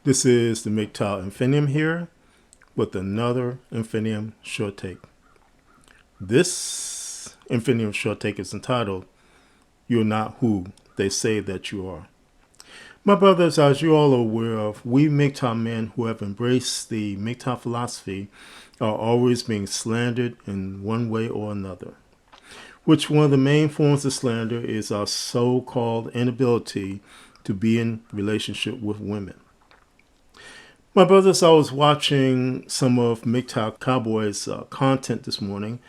This is the MGTOW Infinium here with another Infinium short take. This Infinium short take is entitled, You're Not Who They Say That You Are. My brothers, as you all are aware of, we MGTOW men who have embraced the MGTOW philosophy are always being slandered in one way or another. Which one of the main forms of slander is our so-called inability to be in relationship with women. My brothers, I was watching some of MGTOW Cowboy's content this morning,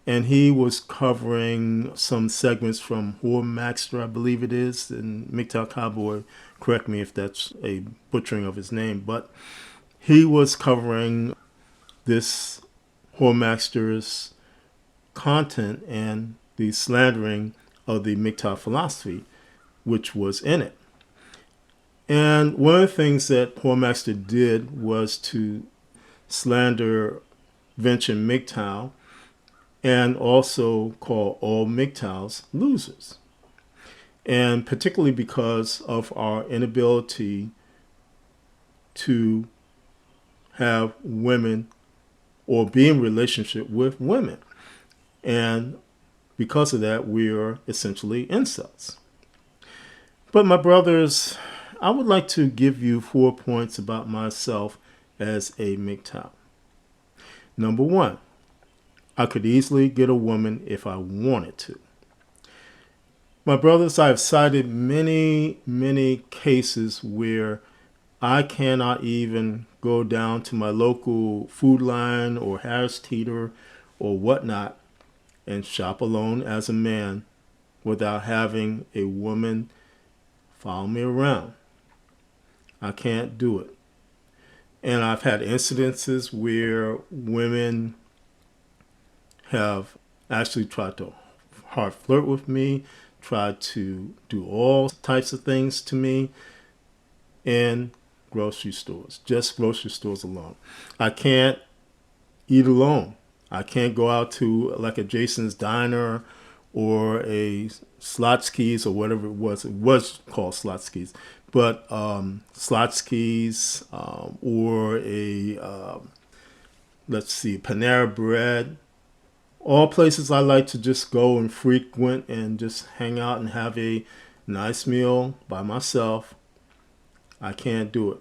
and he was covering some segments from Whoremaster, I believe it is, and MGTOW Cowboy, correct me if that's a butchering of his name, but he was covering this Whoremaster's content and the slandering of the MGTOW philosophy, which was in it. And one of the things that Whoremaster did was to slander Venture MGTOW and also call all MGTOWs losers. And particularly because of our inability to have women or be in relationship with women. And because of that, we are essentially incels. But my brothers, I would like to give you 4 points about myself as a MGTOW. Number 1, I could easily get a woman if I wanted to. My brothers, I've cited many cases where I cannot even go down to my local Food Line or Harris Teeter or whatnot and shop alone as a man without having a woman follow me around. I can't do it. And I've had incidences where women have actually tried to hard flirt with me, tried to do all types of things to me in grocery stores, just grocery stores alone. I can't eat alone. I can't go out to like a Jason's Diner or a Slotsky's or whatever it was. It was called Slotsky's. But Slotsky's or a, Panera Bread. All places I like to just go and frequent and just hang out and have a nice meal by myself. I can't do it.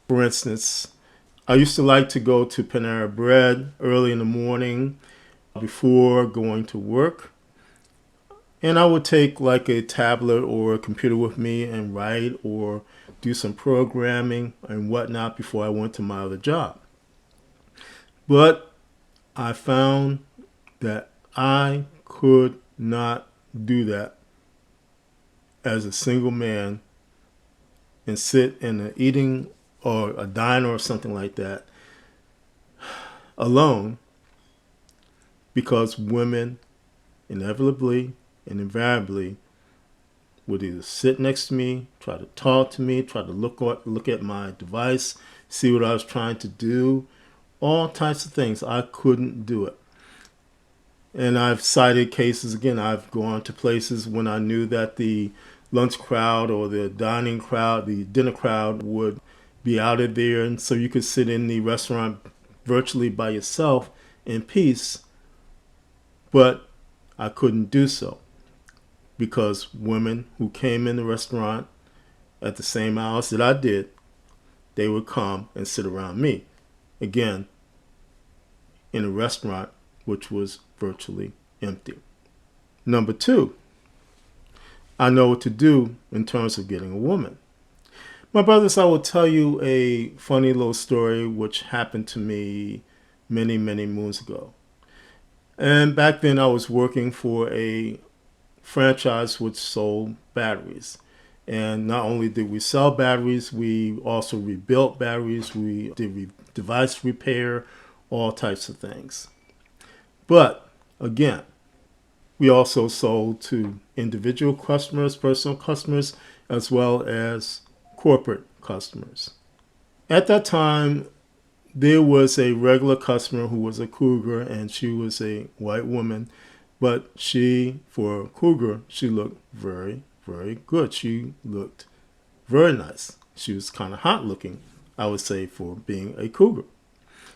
For instance, I used to like to go to Panera Bread early in the morning before going to work. And I would take like a tablet or a computer with me and write or do some programming and whatnot before I went to my other job. But I found that I could not do that as a single man and sit in an eating or a diner or something like that alone, because women inevitably and invariably would either sit next to me, try to talk to me, try to look at my device, see what I was trying to do, all types of things. I couldn't do it. And I've cited cases again. I've gone to places when I knew that the lunch crowd or the dining crowd, the dinner crowd would be out of there, and so you could sit in the restaurant virtually by yourself in peace. But I couldn't do so because women who came in the restaurant at the same hours that I did, they would come and sit around me. Again, in a restaurant which was virtually empty. Number 2, I know what to do in terms of getting a woman. My brothers, I will tell you a funny little story which happened to me many moons ago. And back then I was working for a franchise which sold batteries. And not only did we sell batteries, we also rebuilt batteries, we did device repair, all types of things. But again, we also sold to individual customers, personal customers, as well as corporate customers. At that time, there was a regular customer who was a cougar, and she was a white woman. But she, for a cougar, she looked very good. She looked very nice. She was kind of hot looking, I would say, for being a cougar.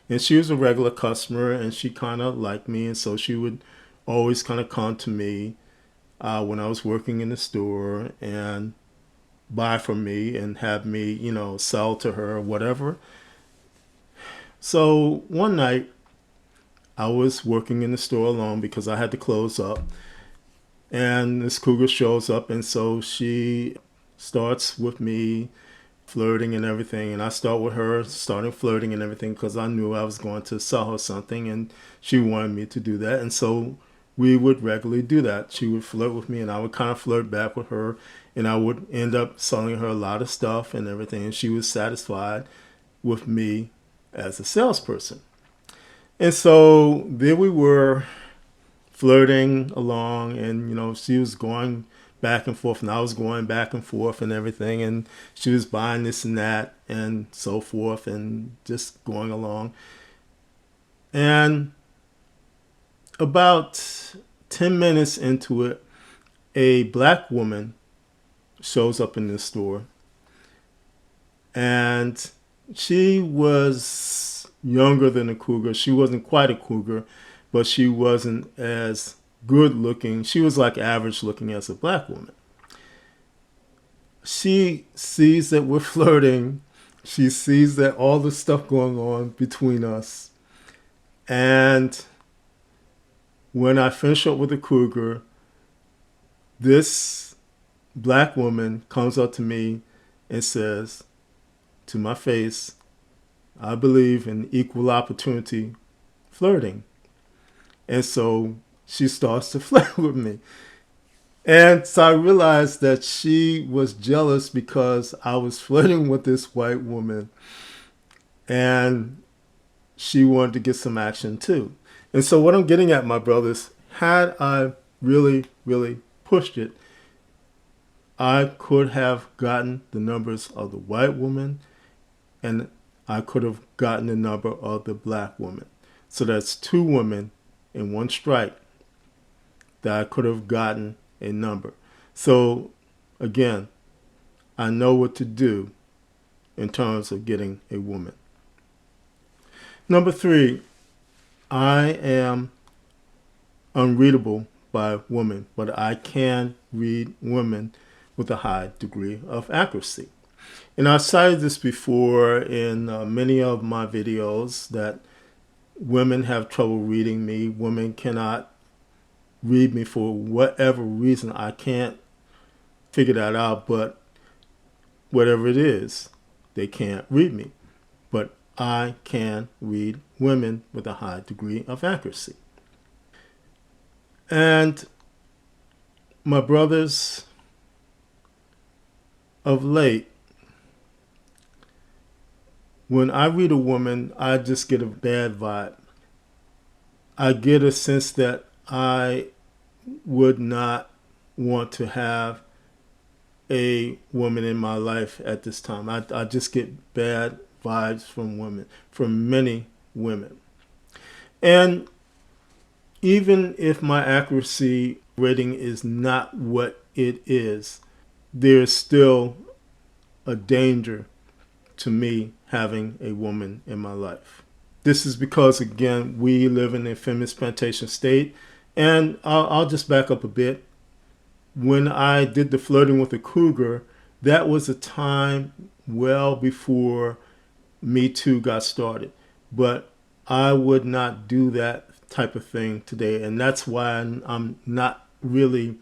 And she was a regular customer, and she kind of liked me, and so she would always kind of come to me when I was working in the store and buy from me and have me, sell to her or whatever. So one night I was working in the store alone because I had to close up, and this cougar shows up, and so she starts with me flirting and everything, and I start with her starting flirting and everything because I knew I was going to sell her something, and she wanted me to do that. And so we would regularly do that. She would flirt with me, and I would kind of flirt back with her, and I would end up selling her a lot of stuff and everything, and she was satisfied with me as a salesperson. And so there we were, flirting along, and she was going back and forth, and I was going back and forth and everything, and she was buying this and that and so forth, and just going along. And about 10 minutes into it, a black woman shows up in the store, and she was younger than a cougar. She wasn't quite a cougar, but she wasn't as good looking. She was like average looking as a black woman. She sees that we're flirting. She sees that all the stuff going on between us. And when I finish up with the cougar, this black woman comes up to me and says to my face, "I believe in equal opportunity flirting." And so she starts to flirt with me. And so I realized that she was jealous because I was flirting with this white woman, and she wanted to get some action too. And so what I'm getting at, my brothers, had I really, really pushed it, I could have gotten the numbers of the white woman, and I could have gotten the number of the black woman. So that's two women in one strike that I could have gotten a number. So again, I know what to do in terms of getting a woman. Number 3, I am unreadable by women, but I can read women with a high degree of accuracy. And I've cited this before in many of my videos that women have trouble reading me. Women cannot read me for whatever reason. I can't figure that out, but whatever it is, they can't read me. But I can read women with a high degree of accuracy. And my brothers, of late, when I read a woman, I just get a bad vibe. I get a sense that I would not want to have a woman in my life at this time. I just get bad vibes from women, from many women. And even if my accuracy rating is not what it is, there is still a danger to me having a woman in my life. This is because, again, we live in a feminist plantation state. And I'll just back up a bit. When I did the flirting with a cougar, that was a time well before Me Too got started. But I would not do that type of thing today. And that's why I'm not really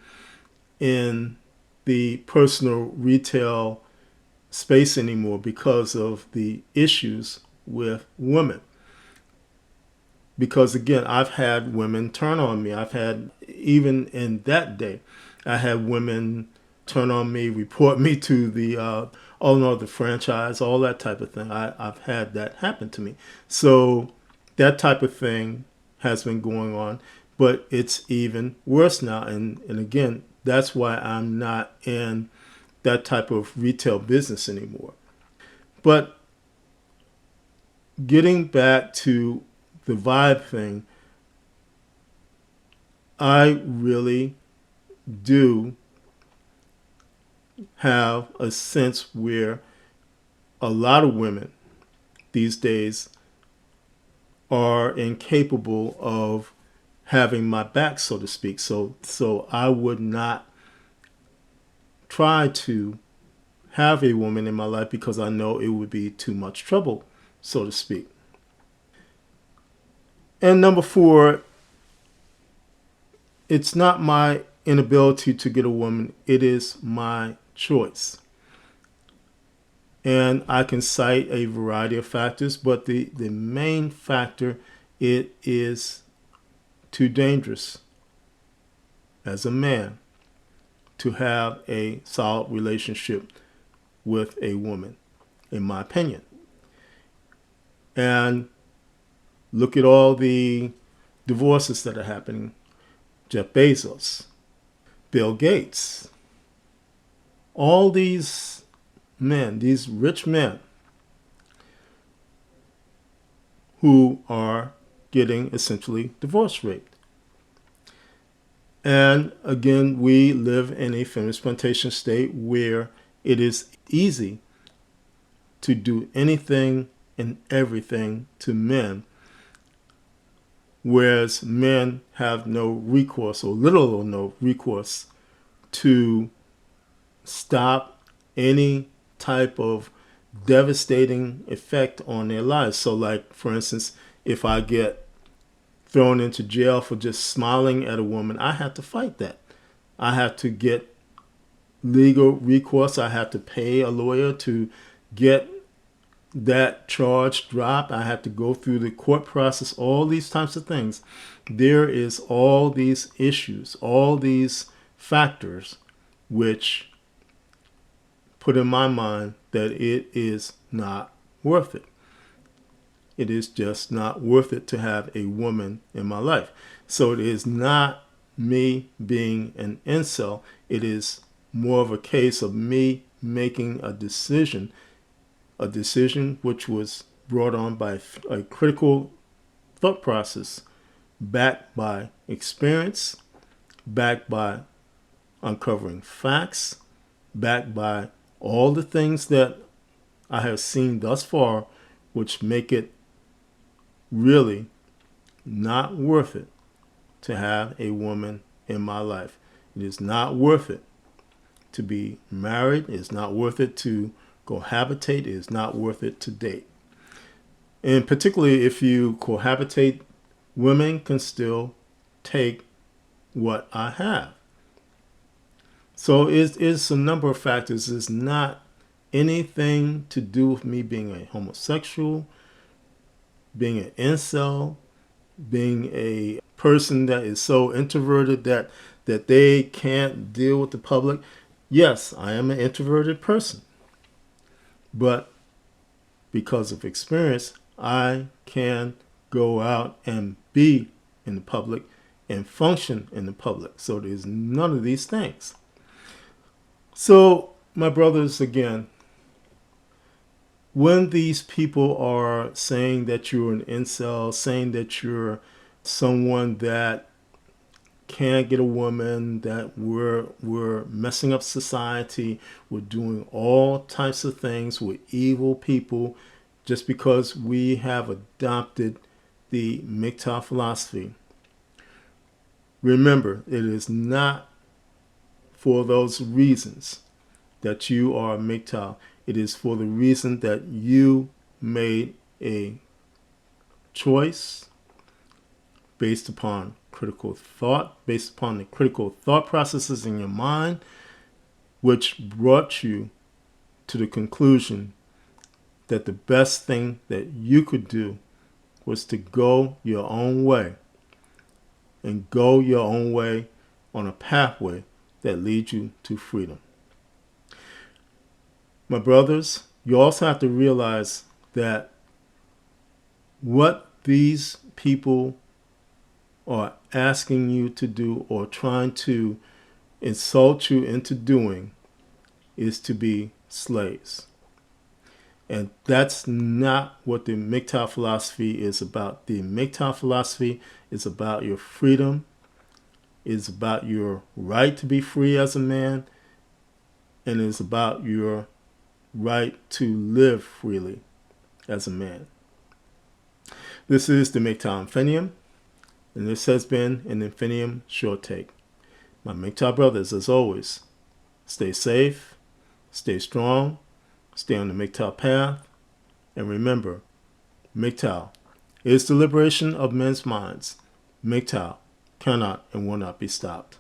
in the personal retail space anymore, because of the issues with women. Because again, I've had women turn on me. I've had, even in that day, I had women turn on me, report me to the the franchise, all that type of thing. I've had that happen to me. So that type of thing has been going on, but it's even worse now. And again, that's why I'm not in that type of retail business anymore. But getting back to the vibe thing, I really do have a sense where a lot of women these days are incapable of having my back, so to speak. So I would not try to have a woman in my life because I know it would be too much trouble, so to speak. And number 4, it's not my inability to get a woman, it is my choice. And I can cite a variety of factors, but the main factor, it is too dangerous as a man to have a solid relationship with a woman, in my opinion. And look at all the divorces that are happening. Jeff Bezos, Bill Gates, all these men, these rich men who are getting essentially divorce raped. And again, we live in a feminist plantation state where it is easy to do anything and everything to men, whereas men have no recourse, or little or no recourse, to stop any type of devastating effect on their lives. So like, for instance, if I get thrown into jail for just smiling at a woman, I have to fight that. I have to get legal recourse. I have to pay a lawyer to get that charge dropped. I have to go through the court process, all these types of things. There is all these issues, all these factors which put in my mind that it is not worth it. It is just not worth it to have a woman in my life. So it is not me being an incel. It is more of a case of me making a decision which was brought on by a critical thought process, backed by experience, backed by uncovering facts, backed by all the things that I have seen thus far, which make it really not worth it to have a woman in my life. It is not worth it to be married. It is not worth it to cohabitate. It is not worth it to date. And particularly if you cohabitate, women can still take what I have. So it is a number of factors. It's not anything to do with me being a homosexual, being an incel, being a person that is so introverted that they can't deal with the public. Yes, I am an introverted person. But because of experience, I can go out and be in the public and function in the public. So there's none of these things. So, my brothers, again, when these people are saying that you're an incel, saying that you're someone that can't get a woman, that we're messing up society, we're doing all types of things, we're evil people, just because we have adopted the MGTOW philosophy. Remember, it is not for those reasons that you are MGTOW. It is for the reason that you made a choice based upon critical thought, based upon the critical thought processes in your mind, which brought you to the conclusion that the best thing that you could do was to go your own way, and go your own way on a pathway that leads you to freedom. My brothers, you also have to realize that what these people are asking you to do, or trying to insult you into doing, is to be slaves. And that's not what the MGTOW philosophy is about. The MGTOW philosophy is about your freedom, is about your right to be free as a man, and is about your right to live freely as a man. This is the MGTOW Infinium, and this has been an Infinium Short Take. My MGTOW brothers, as always, stay safe, stay strong, stay on the MGTOW path, and remember, MGTOW is the liberation of men's minds. MGTOW cannot and will not be stopped.